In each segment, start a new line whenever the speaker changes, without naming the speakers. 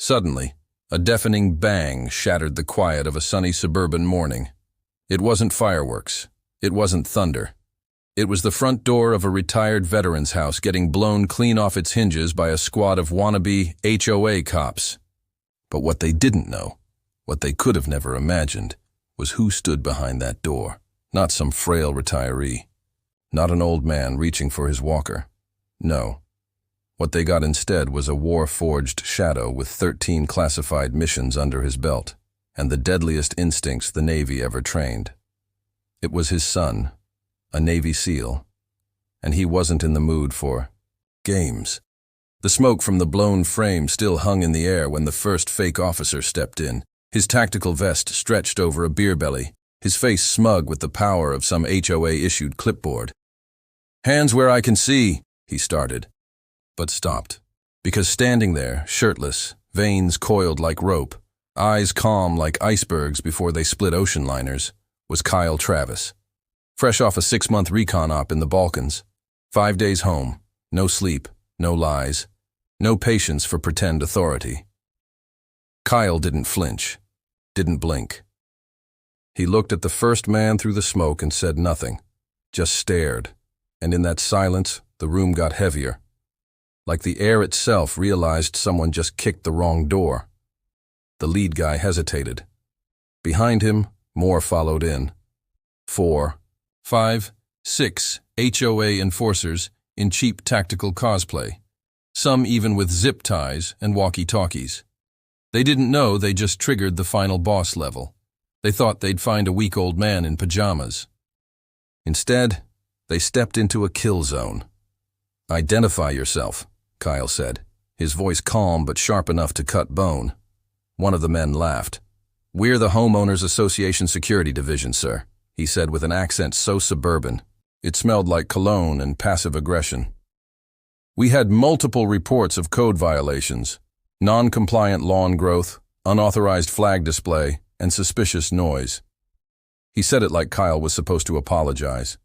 Suddenly, a deafening bang shattered the quiet of a sunny suburban morning. It wasn't fireworks. It wasn't thunder. It was the front door of a retired veteran's house getting blown clean off its hinges by a squad of wannabe HOA cops. But what they didn't know, what they could have never imagined, was who stood behind that door. Not some frail retiree. Not an old man reaching for his walker. No. What they got instead was a war-forged shadow with 13 classified missions under his belt, and the deadliest instincts the Navy ever trained. It was his son, a Navy SEAL, and he wasn't in the mood for games. The smoke from the blown frame still hung in the air when the first fake officer stepped in, his tactical vest stretched over a beer belly, his face smug with the power of some HOA-issued clipboard. "Hands where I can see," he started, but stopped, because standing there, shirtless, veins coiled like rope, eyes calm like icebergs before they split ocean liners, was Kyle Travis. Fresh off a 6-month recon op in the Balkans. 5 days home, no sleep, no lies, no patience for pretend authority. Kyle didn't flinch, didn't blink. He looked at the first man through the smoke and said nothing, just stared, and in that silence, the room got heavier. Like the air itself realized someone just kicked the wrong door. The lead guy hesitated. Behind him, more followed in. 4, 5, 6 HOA enforcers in cheap tactical cosplay, some even with zip ties and walkie-talkies. They didn't know they just triggered the final boss level. They thought they'd find a weak old man in pajamas. Instead, they stepped into a kill zone. "Identify yourself," Kyle said, his voice calm but sharp enough to cut bone. One of the men laughed. "We're the Homeowners Association Security Division, sir," he said with an accent so suburban, it smelled like cologne and passive aggression. "We had multiple reports of code violations, non-compliant lawn growth, unauthorized flag display, and suspicious noise." He said it like Kyle was supposed to apologize.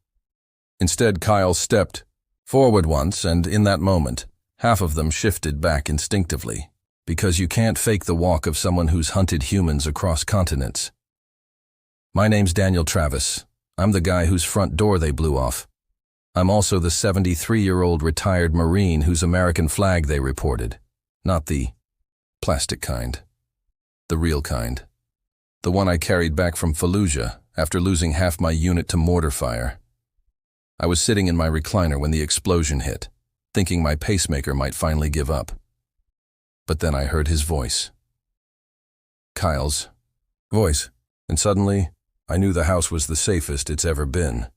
Instead, Kyle stepped forward once, and in that moment, half of them shifted back instinctively, because you can't fake the walk of someone who's hunted humans across continents. "My name's Daniel Travis. I'm the guy whose front door they blew off. I'm also the 73-year-old retired Marine whose American flag they reported. Not the plastic kind. The real kind. The one I carried back from Fallujah after losing half my unit to mortar fire. I was sitting in my recliner when the explosion hit, thinking my pacemaker might finally give up. But then I heard his voice. Kyle's voice, and suddenly I knew the house was the safest it's ever been.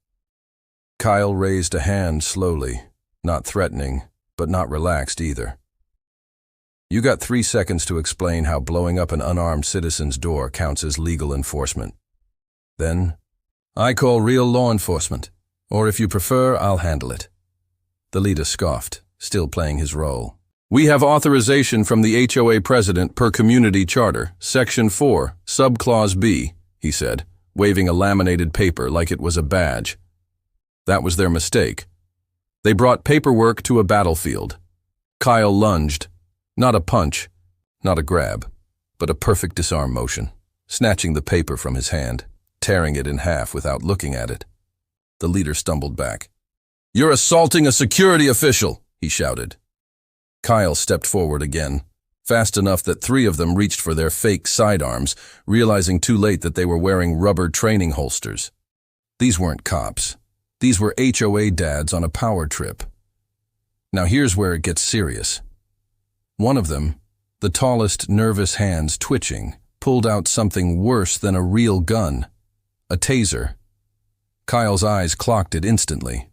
Kyle raised a hand slowly, not threatening, but not relaxed either. "You got 3 seconds to explain how blowing up an unarmed citizen's door counts as legal enforcement. Then, I call real law enforcement, or if you prefer, I'll handle it." The leader scoffed, still playing his role. "We have authorization from the HOA president per community charter, Section 4, Subclause B," he said, waving a laminated paper like it was a badge. That was their mistake. They brought paperwork to a battlefield. Kyle lunged. Not a punch, not a grab, but a perfect disarm motion, snatching the paper from his hand, tearing it in half without looking at it. The leader stumbled back. "You're assaulting a security official," he shouted. Kyle stepped forward again, fast enough that 3 of them reached for their fake sidearms, realizing too late that they were wearing rubber training holsters. These weren't cops. These were HOA dads on a power trip. Now here's where it gets serious. One of them, the tallest, nervous hands twitching, pulled out something worse than a real gun, a taser. Kyle's eyes clocked it instantly.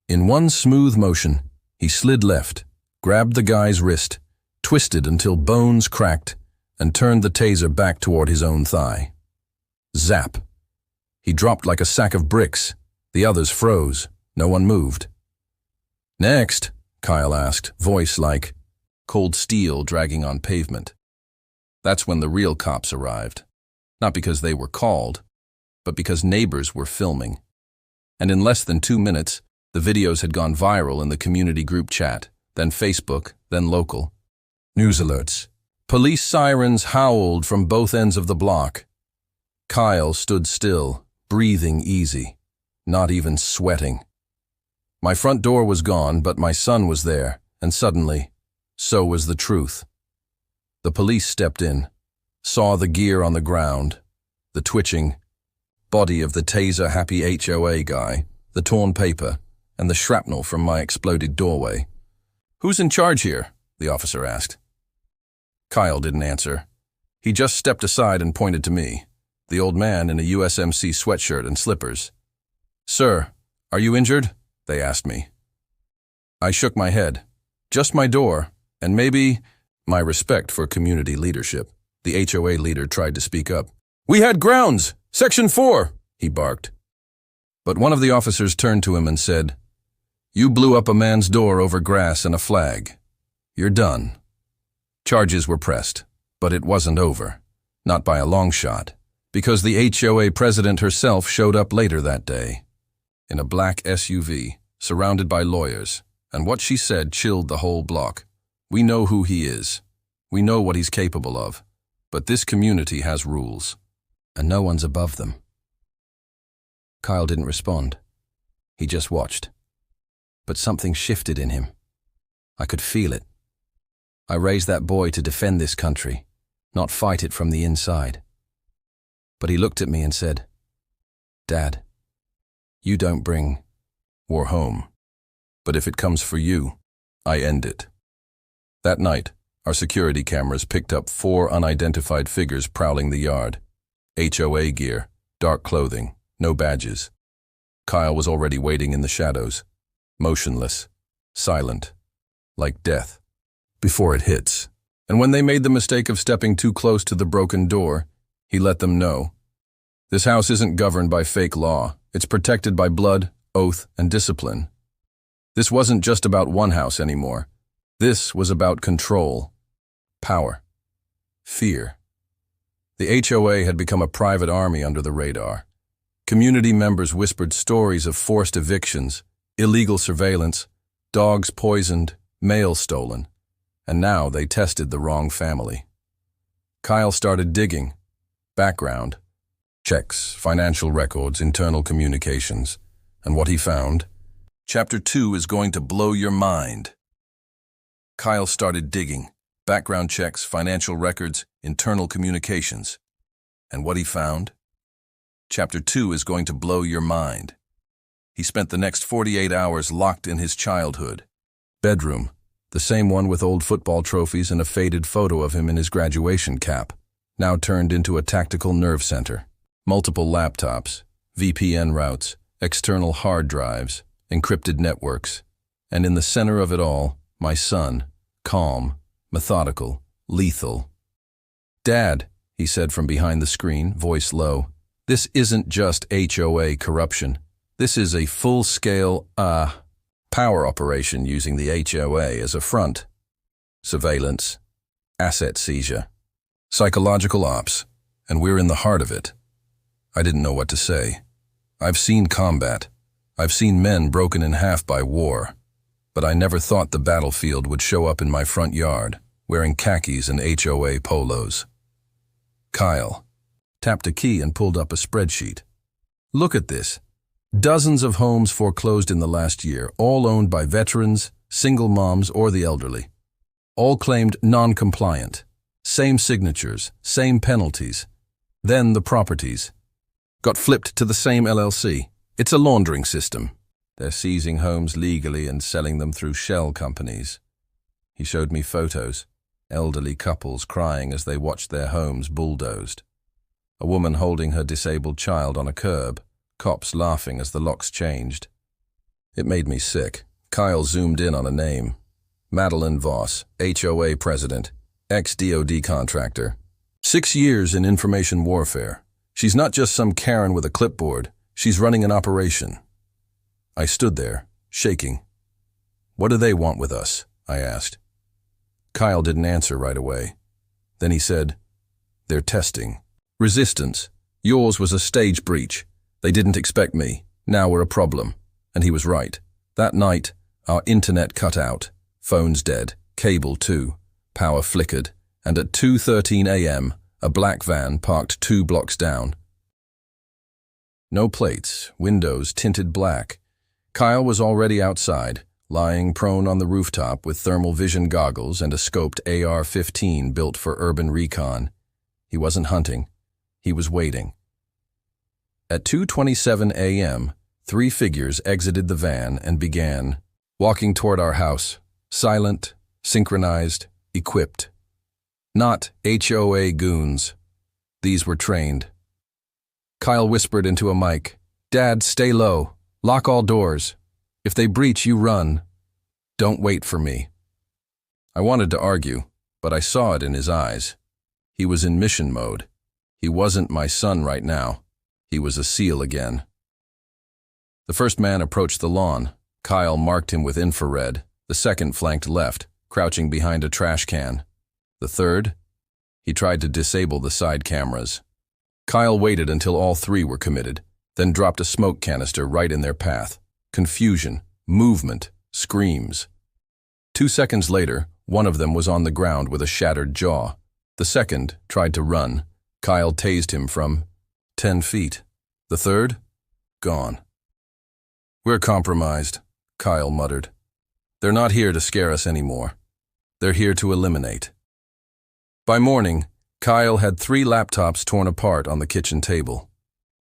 In one smooth motion, he slid left, grabbed the guy's wrist, twisted until bones cracked, and turned the taser back toward his own thigh. Zap. He dropped like a sack of bricks. The others froze. No one moved. "Next?" Kyle asked, voice like cold steel dragging on pavement. That's when the real cops arrived. Not because they were called, but because neighbors were filming. And in less than 2 minutes, the videos had gone viral in the community group chat, then Facebook, then local. News alerts, Police sirens howled from both ends of the block. Kyle stood still, breathing easy, not even sweating. My front door was gone, but my son was there, and suddenly, so was the truth. The police stepped in, saw the gear on the ground, the twitching body of the taser-happy HOA guy, the torn paper, and the shrapnel from my exploded doorway. "Who's in charge here?" the officer asked. Kyle didn't answer. He just stepped aside and pointed to me, the old man in a USMC sweatshirt and slippers. "Sir, are you injured?" they asked me. I shook my head. Just my door, and maybe my respect for community leadership. The HOA leader tried to speak up. "We had grounds! Section 4!" he barked. But one of the officers turned to him and said, "You blew up a man's door over grass and a flag. You're done." Charges were pressed, but it wasn't over. Not by a long shot, because the HOA president herself showed up later that day, in a black SUV, surrounded by lawyers, and what she said chilled the whole block. "We know who he is. We know what he's capable of. But this community has rules, and no one's above them." Kyle didn't respond. He just watched. But something shifted in him. I could feel it. I raised that boy to defend this country, not fight it from the inside. But he looked at me and said, "Dad, you don't bring war home. But if it comes for you, I end it." That night, our security cameras picked up 4 unidentified figures prowling the yard. HOA gear, dark clothing, no badges. Kyle was already waiting in the shadows, motionless, silent, like death, before it hits. And when they made the mistake of stepping too close to the broken door, he let them know. This house isn't governed by fake law. It's protected by blood, oath, and discipline. This wasn't just about one house anymore. This was about control, power, fear. The HOA had become a private army under the radar. Community members whispered stories of forced evictions, illegal surveillance, dogs poisoned, mail stolen, and now they tested the wrong family. Kyle started digging. Background, checks, financial records, internal communications. And what he found? Chapter 2 is going to blow your mind. Kyle started digging. Background checks, financial records, internal communications. And what he found? Chapter 2 is going to blow your mind. He spent the next 48 hours locked in his childhood. Bedroom, the same one with old football trophies and a faded photo of him in his graduation cap, now turned into a tactical nerve center. Multiple laptops, VPN routes, external hard drives, encrypted networks. And in the center of it all, my son, calm, methodical, lethal. "Dad," he said from behind the screen, voice low, "this isn't just HOA corruption. This is a full-scale, power operation using the HOA as a front. Surveillance, asset seizure, psychological ops, and we're in the heart of it." I didn't know what to say. I've seen combat. I've seen men broken in half by war. But I never thought the battlefield would show up in my front yard, wearing khakis and HOA polos. Kyle tapped a key and pulled up a spreadsheet. "Look at this. Dozens of homes foreclosed in the last year, all owned by veterans, single moms, or the elderly. All claimed non-compliant. Same signatures, same penalties. Then the properties got flipped to the same LLC. It's a laundering system. They're seizing homes legally and selling them through shell companies." He showed me photos, elderly couples crying as they watched their homes bulldozed. A woman holding her disabled child on a curb, cops laughing as the locks changed. It made me sick. Kyle zoomed in on a name. Madeline Voss, HOA president, ex-DOD contractor. 6 years in information warfare. She's not just some Karen with a clipboard. She's running an operation. I stood there, shaking. "What do they want with us?" I asked. Kyle didn't answer right away. Then he said, "They're testing. Resistance. Yours was a stage breach. They didn't expect me. Now we're a problem." And he was right. That night, our internet cut out. Phones dead. Cable too. Power flickered. and at 2:13 a.m., a black van parked 2 blocks down. No plates, windows tinted black. Kyle was already outside, lying prone on the rooftop with thermal vision goggles and a scoped AR-15 built for urban recon. He wasn't hunting. He was waiting. At 2:27 a.m., 3 figures exited the van and began walking toward our house, silent, synchronized, equipped. Not HOA goons. These were trained. Kyle whispered into a mic, "Dad, stay low. Lock all doors. If they breach, you run. Don't wait for me." I wanted to argue, but I saw it in his eyes. He was in mission mode. He wasn't my son right now. He was a SEAL again. The first man approached the lawn. Kyle marked him with infrared. The second flanked left, crouching behind a trash can. The third? He tried to disable the side cameras. Kyle waited until all 3 were committed, then dropped a smoke canister right in their path. Confusion, movement, screams. 2 seconds later, one of them was on the ground with a shattered jaw. The second tried to run. Kyle tased him from 10 feet. The third? Gone. "We're compromised," Kyle muttered. "They're not here to scare us anymore. They're here to eliminate." By morning, Kyle had 3 laptops torn apart on the kitchen table.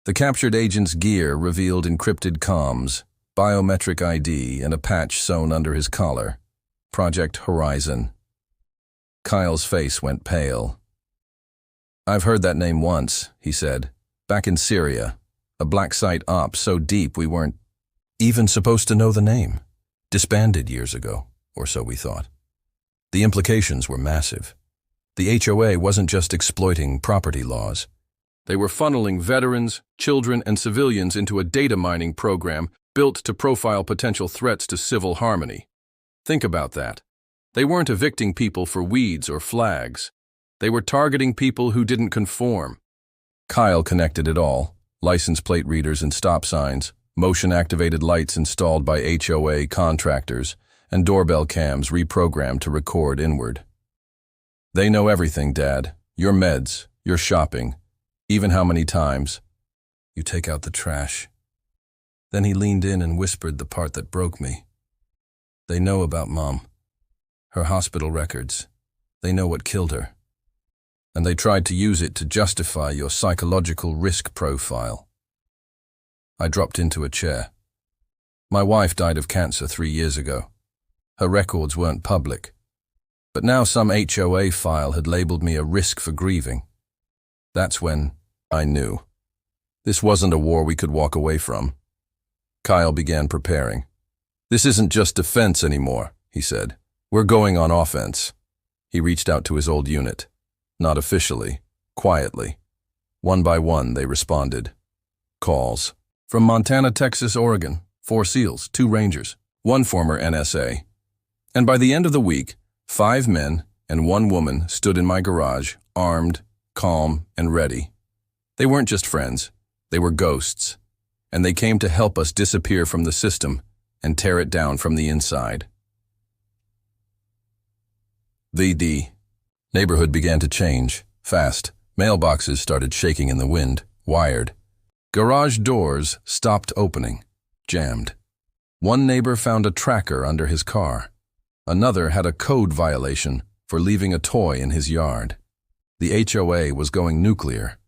The captured agent's gear revealed encrypted comms, biometric ID, and a patch sewn under his collar. Project Horizon. Kyle's face went pale. "I've heard that name once," he said. "Back in Syria. A black site op so deep we weren't even supposed to know the name. Disbanded years ago, or so we thought." The implications were massive. The HOA wasn't just exploiting property laws. They were funneling veterans, children, and civilians into a data mining program built to profile potential threats to civil harmony. Think about that. They weren't evicting people for weeds or flags. They were targeting people who didn't conform. Kyle connected it all: license plate readers and stop signs, motion-activated lights installed by HOA contractors, and doorbell cams reprogrammed to record inward. "They know everything, Dad. Your meds, your shopping, even how many times you take out the trash." Then he leaned in and whispered the part that broke me. "They know about Mom. Her hospital records. They know what killed her. And they tried to use it to justify your psychological risk profile." I dropped into a chair. My wife died of cancer 3 years ago. Her records weren't public. But now some HOA file had labeled me a risk for grieving. That's when I knew. This wasn't a war we could walk away from. Kyle began preparing. "This isn't just defense anymore," he said. "We're going on offense." He reached out to his old unit. Not officially, quietly. One by one, they responded. Calls. From Montana, Texas, Oregon. 4 SEALs, 2 Rangers, 1 former NSA. And by the end of the week, 5 men and 1 woman stood in my garage, armed, calm, and ready. They weren't just friends. They were ghosts. And they came to help us disappear from the system and tear it down from the inside. The neighborhood began to change, fast. Mailboxes started shaking in the wind, wired. Garage doors stopped opening, jammed. One neighbor found a tracker under his car. Another had a code violation for leaving a toy in his yard. The HOA was going nuclear.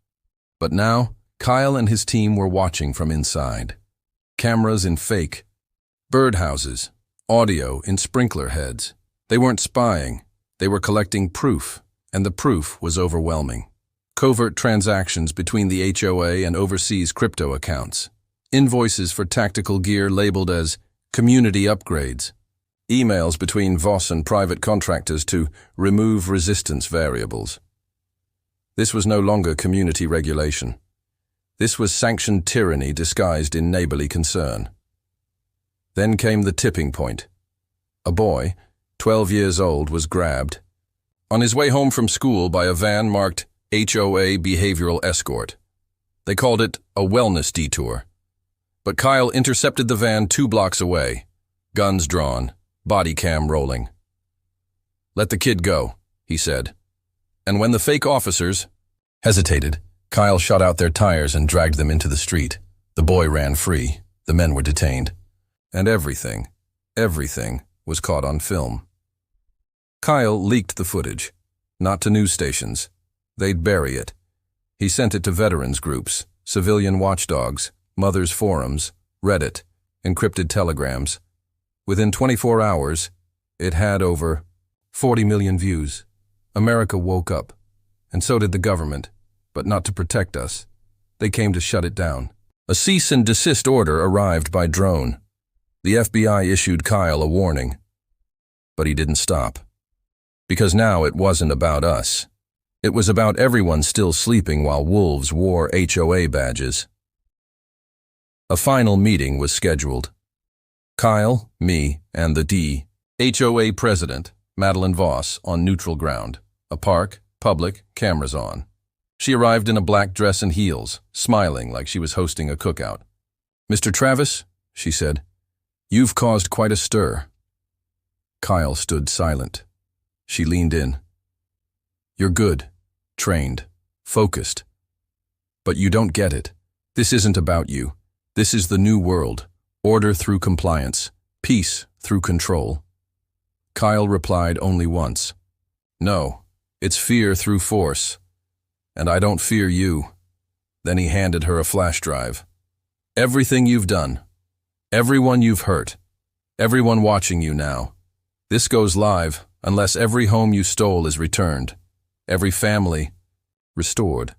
But now, Kyle and his team were watching from inside. Cameras in fake birdhouses, audio in sprinkler heads. They weren't spying. They were collecting proof, and the proof was overwhelming. Covert transactions between the HOA and overseas crypto accounts. Invoices for tactical gear labeled as community upgrades. Emails between VOS and private contractors to remove resistance variables. This was no longer community regulation. This was sanctioned tyranny disguised in neighborly concern. Then came the tipping point. A boy, 12 years old, was grabbed on his way home from school by a van marked HOA Behavioral Escort. They called it a wellness detour. But Kyle intercepted the van 2 blocks away, guns drawn, body cam rolling. "Let the kid go," he said. And when the fake officers hesitated, Kyle shot out their tires and dragged them into the street. The boy ran free. The men were detained. And everything was caught on film. Kyle leaked the footage, not to news stations. They'd bury it. He sent it to veterans groups, civilian watchdogs, mothers' forums, Reddit, encrypted telegrams. Within 24 hours, it had over 40 million views. America woke up, and so did the government, but not to protect us. They came to shut it down. A cease and desist order arrived by drone. The FBI issued Kyle a warning, but he didn't stop. Because now it wasn't about us. It was about everyone still sleeping while wolves wore HOA badges. A final meeting was scheduled. Kyle, me, and the HOA president, Madeline Voss, on neutral ground. A park, public, cameras on. She arrived in a black dress and heels, smiling like she was hosting a cookout. "Mr. Travis," she said, "you've caused quite a stir." Kyle stood silent. She leaned in. "You're good, trained, focused. But you don't get it. This isn't about you. This is the new world. Order through compliance. Peace through control." Kyle replied only once. "No, it's fear through force. And I don't fear you." Then he handed her a flash drive. "Everything you've done. Everyone you've hurt. Everyone watching you now. This goes live unless every home you stole is returned. Every family restored.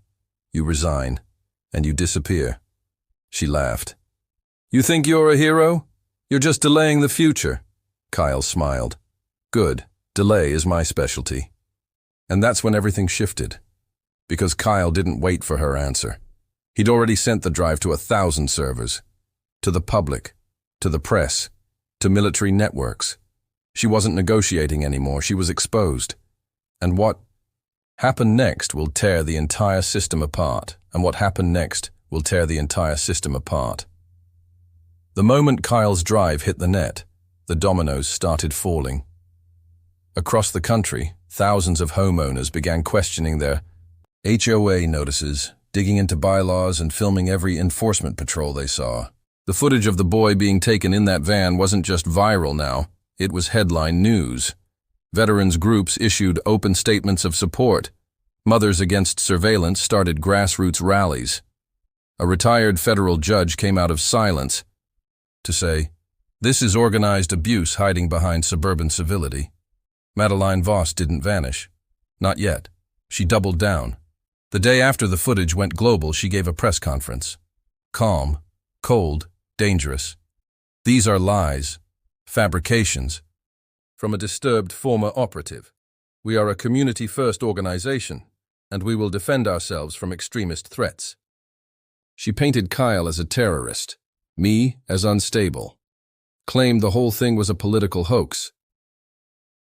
You resign, and you disappear." She laughed. "You think you're a hero? You're just delaying the future." Kyle smiled. "Good. Delay is my specialty." And that's when everything shifted. Because Kyle didn't wait for her answer. He'd already sent the drive to 1,000 servers. To the public, to the press, to military networks. She wasn't negotiating anymore, she was exposed. And what happened next will tear the entire system apart. And what happened next will tear the entire system apart. The moment Kyle's drive hit the net, the dominoes started falling. Across the country, thousands of homeowners began questioning their HOA notices, digging into bylaws and filming every enforcement patrol they saw. The footage of the boy being taken in that van wasn't just viral now, it was headline news. Veterans groups issued open statements of support. Mothers Against Surveillance started grassroots rallies. A retired federal judge came out of silence to say, "This is organized abuse hiding behind suburban civility." Madeline Voss didn't vanish. Not yet. She doubled down. The day after the footage went global, she gave a press conference. Calm, cold, dangerous. "These are lies, fabrications, from a disturbed former operative. We are a community-first organization, and we will defend ourselves from extremist threats." She painted Kyle as a terrorist, me as unstable, claimed the whole thing was a political hoax.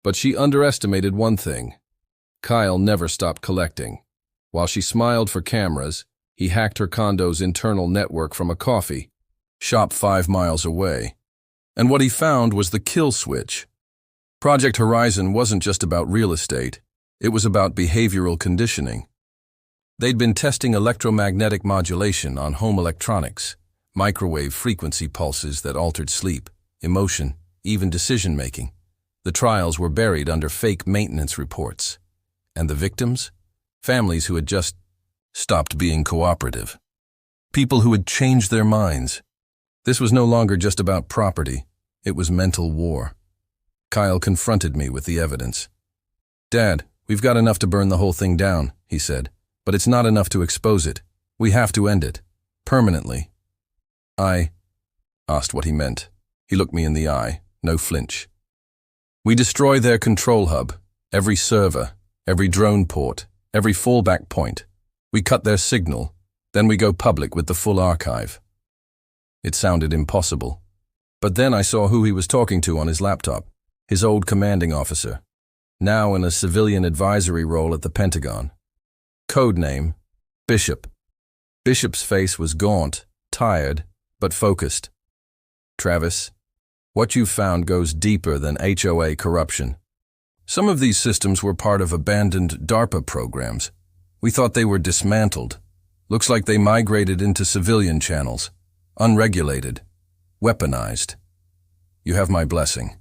But she underestimated one thing. Kyle never stopped collecting. While she smiled for cameras, he hacked her condo's internal network from a coffee shop 5 miles away. And what he found was the kill switch. Project Horizon wasn't just about real estate, it was about behavioral conditioning. They'd been testing electromagnetic modulation on home electronics, microwave frequency pulses that altered sleep, emotion, even decision-making. The trials were buried under fake maintenance reports. And the victims? Families who had just stopped being cooperative. People who had changed their minds. This was no longer just about property, it was mental war. Kyle confronted me with the evidence. "Dad, we've got enough to burn the whole thing down," he said, "but it's not enough to expose it. We have to end it. Permanently." I asked what he meant. He looked me in the eye, no flinch. "We destroy their control hub, every server, every drone port, every fallback point. We cut their signal, then we go public with the full archive." It sounded impossible. But then I saw who he was talking to on his laptop, his old commanding officer, now in a civilian advisory role at the Pentagon. Codename, Bishop. Bishop's face was gaunt, tired, but focused. "Travis, what you've found goes deeper than HOA corruption. Some of these systems were part of abandoned DARPA programs. We thought they were dismantled. Looks like they migrated into civilian channels. Unregulated. Weaponized. You have my blessing.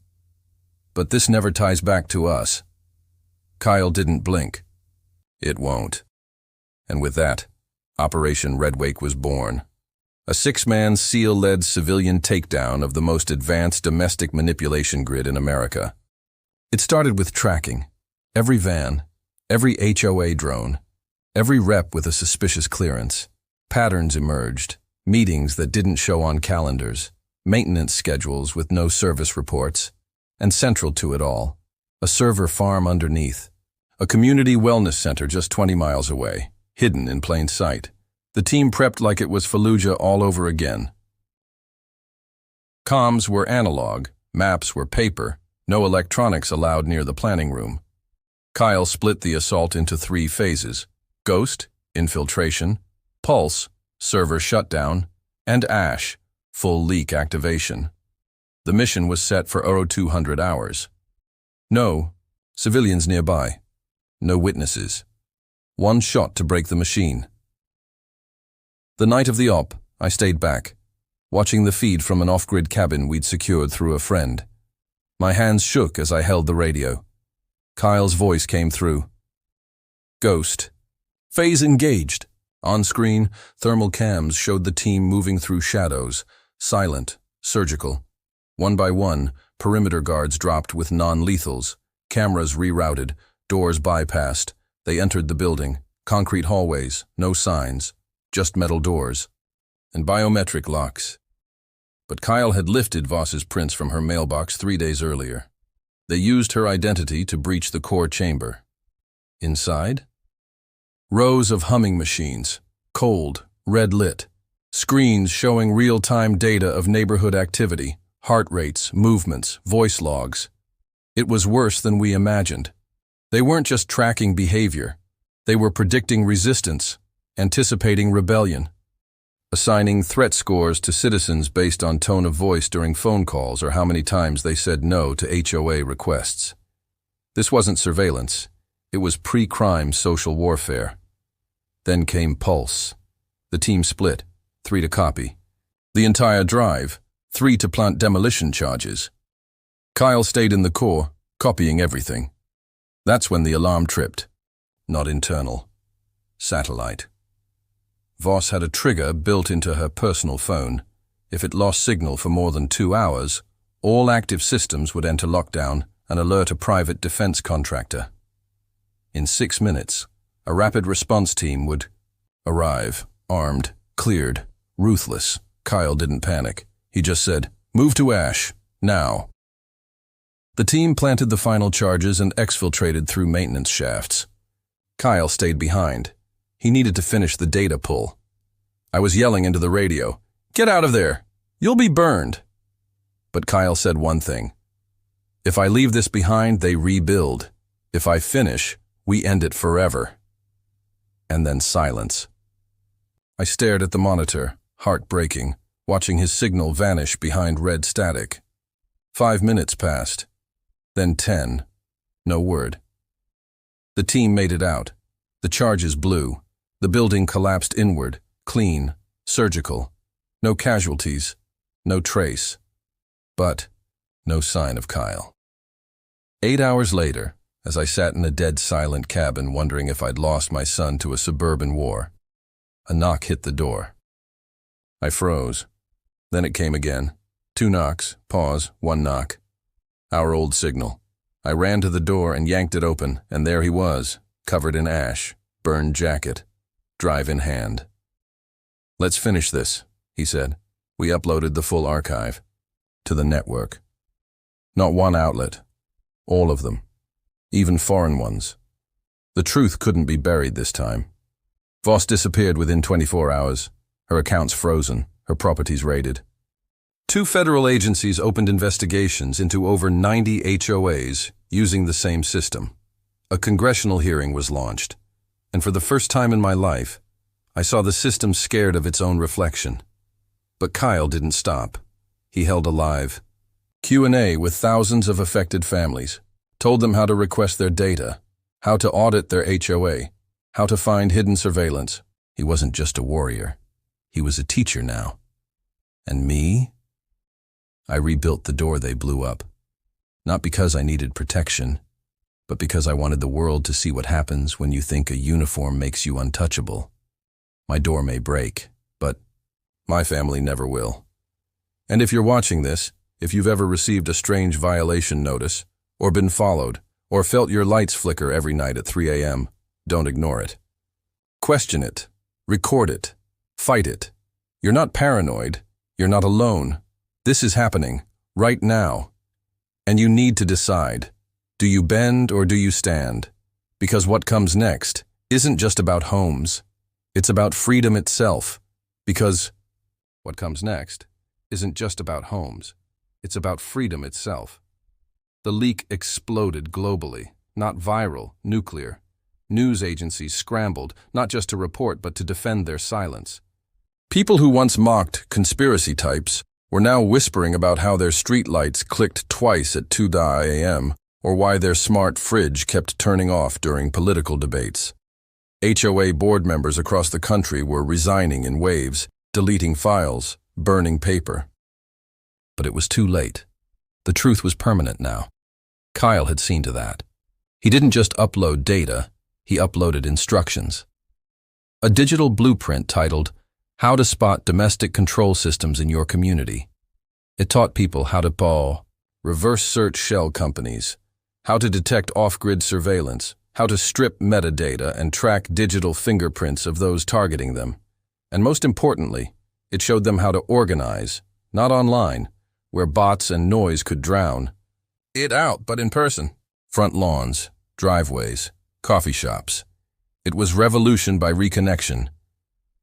But this never ties back to us. Kyle didn't blink. It won't. And with that, Operation Redwake was born. A 6-man SEAL-led civilian takedown of the most advanced domestic manipulation grid in America. It started with tracking. Every van, every HOA drone, every rep with a suspicious clearance. Patterns emerged, meetings that didn't show on calendars, maintenance schedules with no service reports, and central to it all, a server farm underneath, a community wellness center just 20 miles away, hidden in plain sight. The team prepped like it was Fallujah all over again. Comms were analog, maps were paper, no electronics allowed near the planning room. Kyle split the assault into 3 phases: Ghost, infiltration; Pulse, server shutdown; and Ash, full leak activation. The mission was set for 0200 hours. No civilians nearby. No witnesses. 1 shot to break the machine. The night of the op, I stayed back, watching the feed from an off-grid cabin we'd secured through a friend. My hands shook as I held the radio. Kyle's voice came through. Ghost. Phase engaged. On screen, thermal cams showed the team moving through shadows, silent, surgical. One by one, perimeter guards dropped with non-lethals, cameras rerouted, doors bypassed. They entered the building, concrete hallways, no signs, just metal doors, and biometric locks. But Kyle had lifted Voss's prints from her mailbox 3 days earlier. They used her identity to breach the core chamber. Inside? Rows of humming machines, cold, red-lit, screens showing real-time data of neighborhood activity, heart rates, movements, voice logs. It was worse than we imagined. They weren't just tracking behavior. They were predicting resistance, anticipating rebellion, assigning threat scores to citizens based on tone of voice during phone calls or how many times they said no to HOA requests. This wasn't surveillance. It was pre-crime social warfare. Then came Pulse. The team split, 3 to copy. The entire drive, 3 to plant demolition charges. Kyle stayed in the core, copying everything. That's when the alarm tripped. Not internal. Satellite. Voss had a trigger built into her personal phone. If it lost signal for more than 2 hours, all active systems would enter lockdown and alert a private defense contractor. In 6 minutes, a rapid response team would arrive, armed, cleared, ruthless. Kyle didn't panic. He just said, "Move to Ash, now." The team planted the final charges and exfiltrated through maintenance shafts. Kyle stayed behind. He needed to finish the data pull. I was yelling into the radio, "Get out of there! You'll be burned!" But Kyle said one thing. "If I leave this behind, they rebuild. If I finish, we end it forever." And then silence. I stared at the monitor, heart breaking, watching his signal vanish behind red static. 5 minutes passed. Then 10. No word. The team made it out. The charges blew. The building collapsed inward, clean, surgical. No casualties, no trace. But no sign of Kyle. 8 hours later, as I sat in a dead silent cabin wondering if I'd lost my son to a suburban war, a knock hit the door. I froze. Then it came again. 2 knocks, pause, 1 knock. Our old signal. I ran to the door and yanked it open, and there he was, covered in ash, burned jacket, drive in hand. "Let's finish this," he said. We uploaded the full archive. To the network. Not one outlet. All of them. Even foreign ones. The truth couldn't be buried this time. Voss disappeared within 24 hours. Her accounts frozen, her properties raided. 2 federal agencies opened investigations into over 90 HOAs using the same system. A congressional hearing was launched, and for the first time in my life, I saw the system scared of its own reflection. But Kyle didn't stop. He held alive. Q&A with thousands of affected families, told them how to request their data, how to audit their HOA, how to find hidden surveillance. He wasn't just a warrior. He was a teacher now. And me? I rebuilt the door they blew up. Not because I needed protection, but because I wanted the world to see what happens when you think a uniform makes you untouchable. My door may break, but my family never will. And if you're watching this, if you've ever received a strange violation notice, or been followed, or felt your lights flicker every night at 3 a.m., don't ignore it. Question it. Record it. Fight it. You're not paranoid. You're not alone. This is happening, right now. And you need to decide. Do you bend or do you stand? Because what comes next isn't just about homes. It's about freedom itself. Because what comes next isn't just about homes. It's about freedom itself. The leak exploded globally, not viral, nuclear. News agencies scrambled, not just to report but to defend their silence. People who once mocked conspiracy types were now whispering about how their streetlights clicked twice at 2 a.m., or why their smart fridge kept turning off during political debates. HOA board members across the country were resigning in waves, deleting files, burning paper. But it was too late. The truth was permanent now. Kyle had seen to that. He didn't just upload data, he uploaded instructions. A digital blueprint titled, "How to Spot Domestic Control Systems in Your Community." It taught people how to reverse search shell companies, how to detect off-grid surveillance, how to strip metadata and track digital fingerprints of those targeting them. And most importantly, it showed them how to organize, not online, where bots and noise could drown it out, but in person. Front lawns, driveways, coffee shops. It was revolution by reconnection.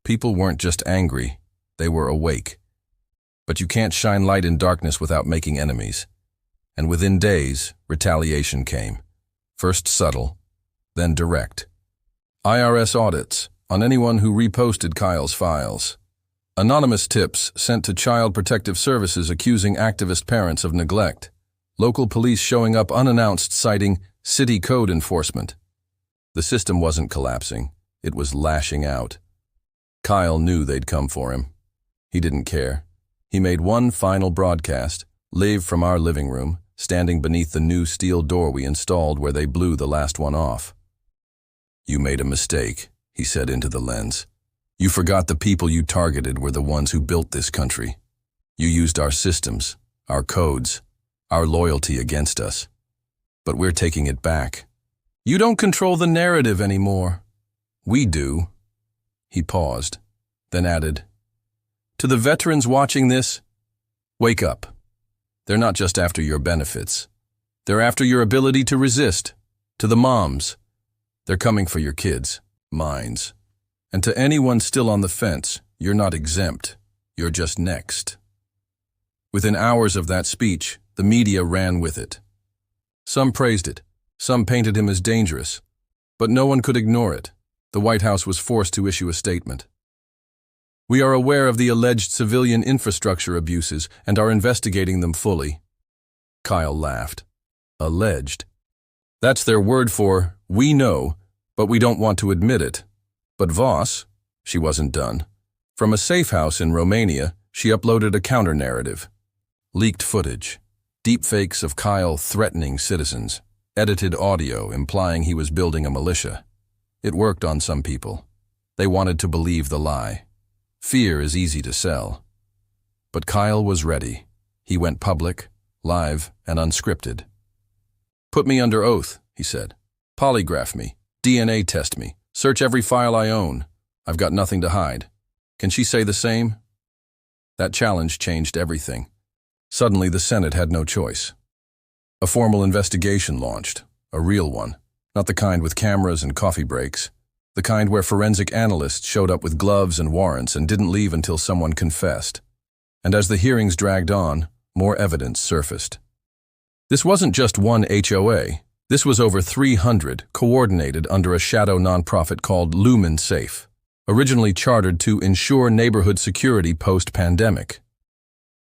People weren't just angry, they were awake. But you can't shine light in darkness without making enemies. And within days, retaliation came. First subtle, then direct. IRS audits on anyone who reposted Kyle's files. Anonymous tips sent to Child Protective Services accusing activist parents of neglect. Local police showing up unannounced citing city code enforcement. The system wasn't collapsing, it was lashing out. Kyle knew they'd come for him. He didn't care. He made one final broadcast, live from our living room, standing beneath the new steel door we installed where they blew the last one off. "You made a mistake," he said into the lens. "You forgot the people you targeted were the ones who built this country. You used our systems, our codes, our loyalty against us. But we're taking it back. You don't control the narrative anymore. We do." He paused, then added, "To the veterans watching this, wake up. They're not just after your benefits. They're after your ability to resist. To the moms, they're coming for your kids, minds. And to anyone still on the fence, you're not exempt. You're just next." Within hours of that speech, the media ran with it. Some praised it, some painted him as dangerous, but no one could ignore it. The White House was forced to issue a statement. "We are aware of the alleged civilian infrastructure abuses and are investigating them fully." Kyle laughed. Alleged. That's their word for, "We know, but we don't want to admit it." But Voss, she wasn't done. From a safe house in Romania, she uploaded a counter-narrative. Leaked footage, deepfakes of Kyle threatening citizens, edited audio implying he was building a militia. It worked on some people. They wanted to believe the lie. Fear is easy to sell. But Kyle was ready. He went public, live, and unscripted. "Put me under oath," he said. "Polygraph me, DNA test me, search every file I own. I've got nothing to hide. Can she say the same?" That challenge changed everything. Suddenly, the Senate had no choice. A formal investigation launched, a real one, not the kind with cameras and coffee breaks, the kind where forensic analysts showed up with gloves and warrants and didn't leave until someone confessed. And as the hearings dragged on, more evidence surfaced. This wasn't just one HOA. This was over 300, coordinated under a shadow nonprofit called Lumen Safe, originally chartered to ensure neighborhood security post-pandemic.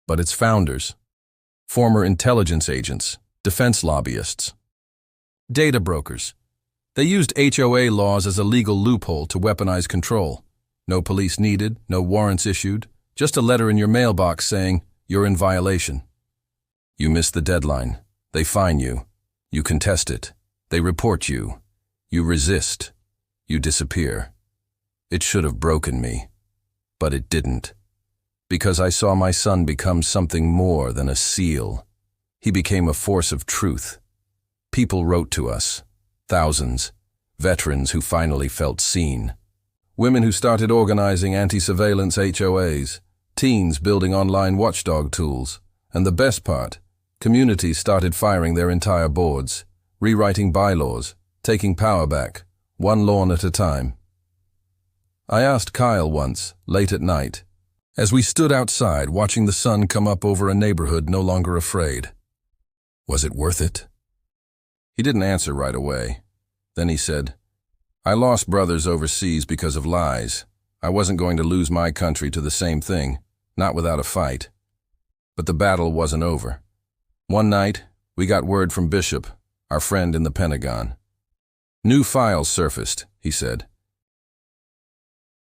But its founders, former intelligence agents, defense lobbyists, Data brokers. They used HOA laws as a legal loophole to weaponize control. No police needed, no warrants issued, just a letter in your mailbox saying, "You're in violation." You miss the deadline. They fine you. You contest it. They report you. You resist. You disappear. It should have broken me, but it didn't. Because I saw my son become something more than a seal. He became a force of truth. People wrote to us. Thousands. Veterans who finally felt seen. Women who started organizing anti-surveillance HOAs. Teens building online watchdog tools. And the best part, communities started firing their entire boards, rewriting bylaws, taking power back, one lawn at a time. I asked Kyle once, late at night, as we stood outside watching the sun come up over a neighborhood no longer afraid, was it worth it? He didn't answer right away. Then he said, "I lost brothers overseas because of lies. I wasn't going to lose my country to the same thing, not without a fight. But the battle wasn't over. One night, we got word from Bishop, our friend in the Pentagon. New files surfaced," he said.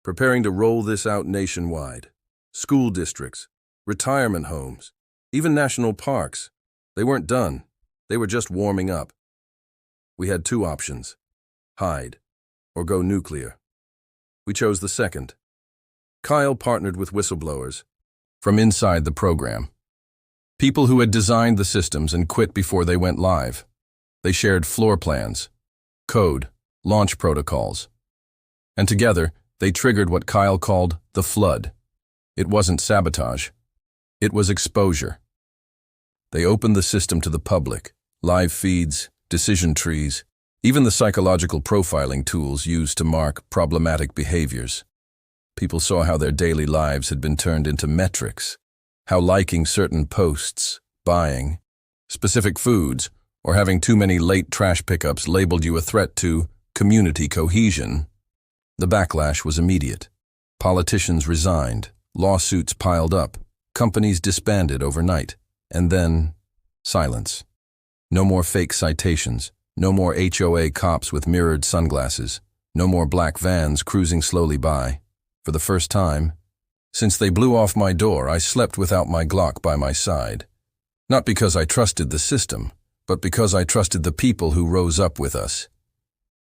"Preparing to roll this out nationwide. School districts, retirement homes, even national parks. They weren't done. They were just warming up. We had two options: hide or go nuclear. We chose the second." Kyle partnered with whistleblowers from inside the program. People who had designed the systems and quit before they went live. They shared floor plans, code, launch protocols. And together, they triggered what Kyle called the flood. It wasn't sabotage. It was exposure. They opened the system to the public, live feeds, decision trees, even the psychological profiling tools used to mark problematic behaviors. People saw how their daily lives had been turned into metrics, how liking certain posts, buying specific foods, or having too many late trash pickups labeled you a threat to community cohesion. The backlash was immediate. Politicians resigned, lawsuits piled up, companies disbanded overnight, and then silence. No more fake citations, no more HOA cops with mirrored sunglasses, no more black vans cruising slowly by. For the first time, since they blew off my door, I slept without my Glock by my side. Not because I trusted the system, but because I trusted the people who rose up with us.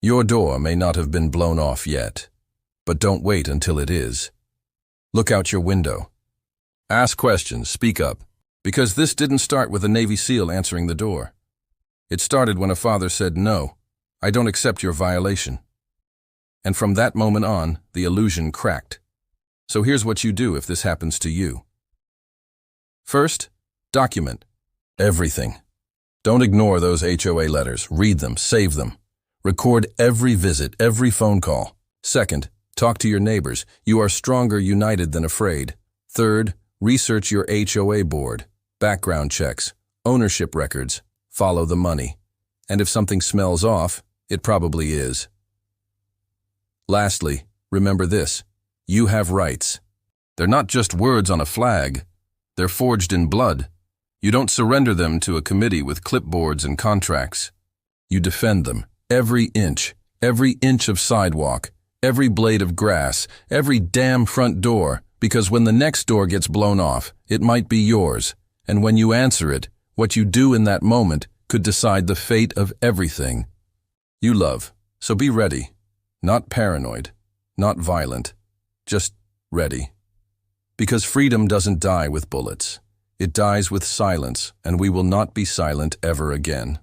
Your door may not have been blown off yet, but don't wait until it is. Look out your window. Ask questions, speak up, because this didn't start with a Navy SEAL answering the door. It started when a father said, "No, I don't accept your violation." And from that moment on, the illusion cracked. So here's what you do if this happens to you. First, document everything. Don't ignore those HOA letters. Read them, save them. Record every visit, every phone call. Second, talk to your neighbors. You are stronger united than afraid. Third, research your HOA board, background checks, ownership records. Follow the money. And if something smells off, it probably is. Lastly, remember this. You have rights. They're not just words on a flag. They're forged in blood. You don't surrender them to a committee with clipboards and contracts. You defend them. Every inch of sidewalk, every blade of grass, every damn front door, because when the next door gets blown off, it might be yours. And when you answer it, what you do in that moment could decide the fate of everything you love. So be ready. Not paranoid, not violent, just ready. Because freedom doesn't die with bullets. It dies with silence, and we will not be silent ever again.